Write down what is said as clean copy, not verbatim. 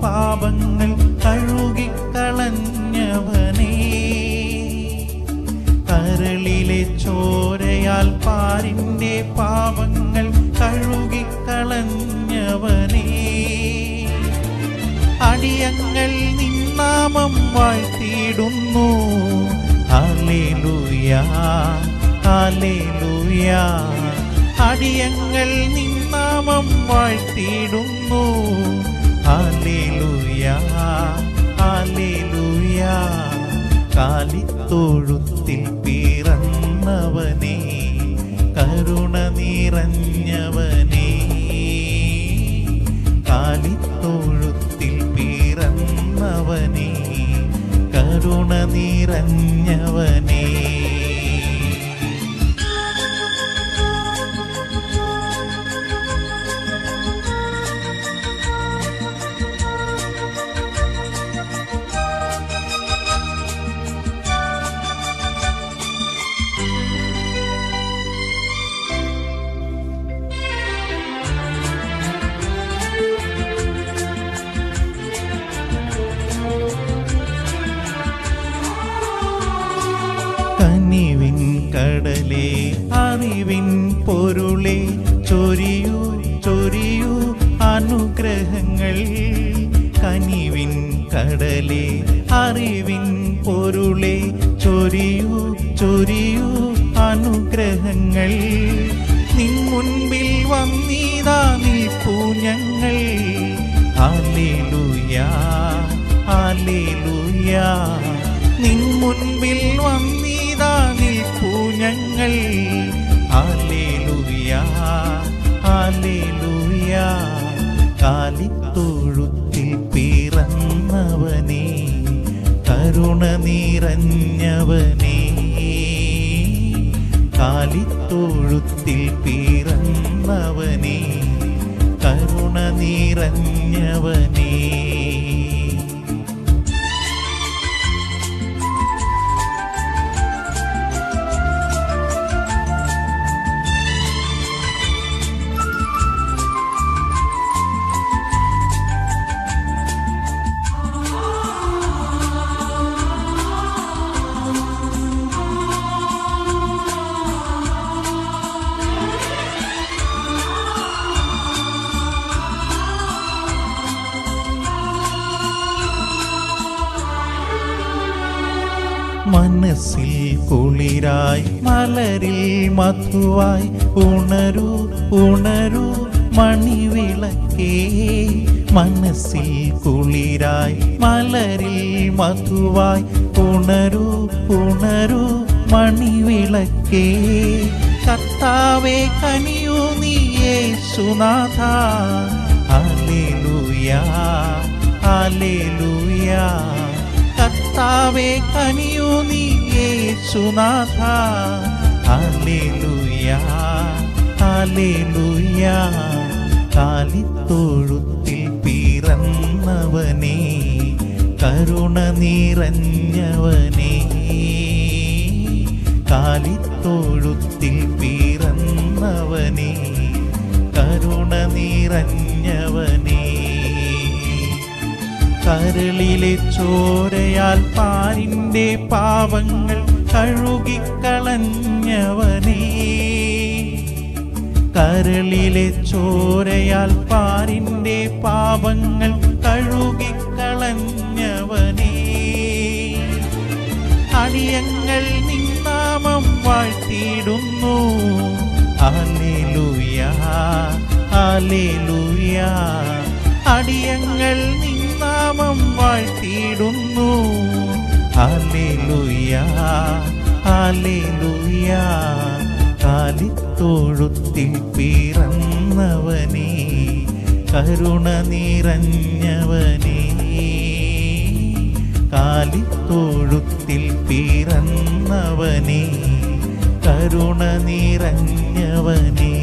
പാപങ്ങൾ കഴുകിക്കളഞ്ഞവനേ, കരളിലെ ചോരയാൽ പാരിൻ്റെ പാപങ്ങൾ കഴുകിക്കളഞ്ഞവനേ, അടിയങ്ങൾ നിന്നാമം വാഴ്ത്തിയിടുന്നു. ഹല്ലേലൂയാ ഹല്ലേലൂയാ, അടിയങ്ങൾ നിന്നാമം വാഴ്ത്തിയിടുന്നു. ഹല്ലേലൂയാ ഹല്ലേലൂയാ, കാലിത്തൊഴുത്തിൽ പിറന്നവനേ, കരുണ നിറഞ്ഞവനേ, കാലിത്തൊഴുത്തിൽ പിറന്നവനേ, കരുണ നിറഞ്ഞവനേ. കനിവിൻ കടലേ, അറിവിൻ പൊരുളേ, ചൊരിയൂ ചൊരിയൂ അനുഗ്രഹങ്ങൾ. കനിവിൻ കടലേ, അറിവിൻ പൊരുളേ, ചൊരിയൂ ചൊരിയൂ അനുഗ്രഹങ്ങൾ. നിൻ മുൻപിൽ വന്നിതാ നിൽപ്പൂ ഞങ്ങൾ. ഹല്ലേലൂയാ ഹല്ലേലൂയാ, നിൻ മുൻപിൽ വന്നിതാ നിൽപ്പൂ ഞങ്ങൾ. ഹല്ലേലൂയാ ഹല്ലേലൂയാ, കാലിത്തൊഴുത്തിൽ പിറന്നവനേ, കരുണ നിറഞ്ഞവനേ, കാലിത്തൊഴുത്തിൽ പിറന്നവനേ, കരുണ നിറഞ്ഞവനേ. മനസ്സിൽ കുളിരായി മലരിൽ മധുവായി ഉണരൂ ഉണരൂ മണിവിളക്കേ. മനസ്സിൽ കുളിരായി മലരിൽ മധുവായി ഉണരൂ ഉണരൂ മണിവിളക്കേ. കർത്താവേ കനിയൂ നീ യേശുനാഥ. ഹല്ലേലൂയാ ഹല്ലേലൂയാ, കർത്താവേ കനിയൂ നീ യേശുനാഥ. ഹല്ലേലൂയാ ഹല്ലേലൂയാ, കാലിത്തൊഴുത്തിൽ പിറന്നവനേ, കരുണ നിറഞ്ഞവനേ, കാലിത്തൊഴുത്തിൽ പിറന്നവനേ, കരുണ നിറഞ്ഞവനേ. കരളിലെ ചോരയാൽ പാരിൻ്റെ പാപങ്ങൾ കഴുകിക്കളഞ്ഞവനേ, കരളിലെ ചോരയാൽ പാരിൻ്റെ പാപങ്ങൾ കഴുകിക്കളഞ്ഞവനേ, അടിയങ്ങൾ നിന്നാമം വാഴ്ത്തിയിടുന്നു. ഹല്ലേലൂയാ ഹല്ലേലൂയാ, അടിയങ്ങൾ നാമം വാഴ്ത്തിയിടുന്നു. ഹല്ലേലൂയാ ഹല്ലേലൂയാ, കാലിത്തൊഴുത്തിൽ പിറന്നവനേ, കരുണ നിറഞ്ഞവനേ, കാലിത്തൊഴുത്തിൽ പിറന്നവനേ, കരുണ നിറഞ്ഞവനേ.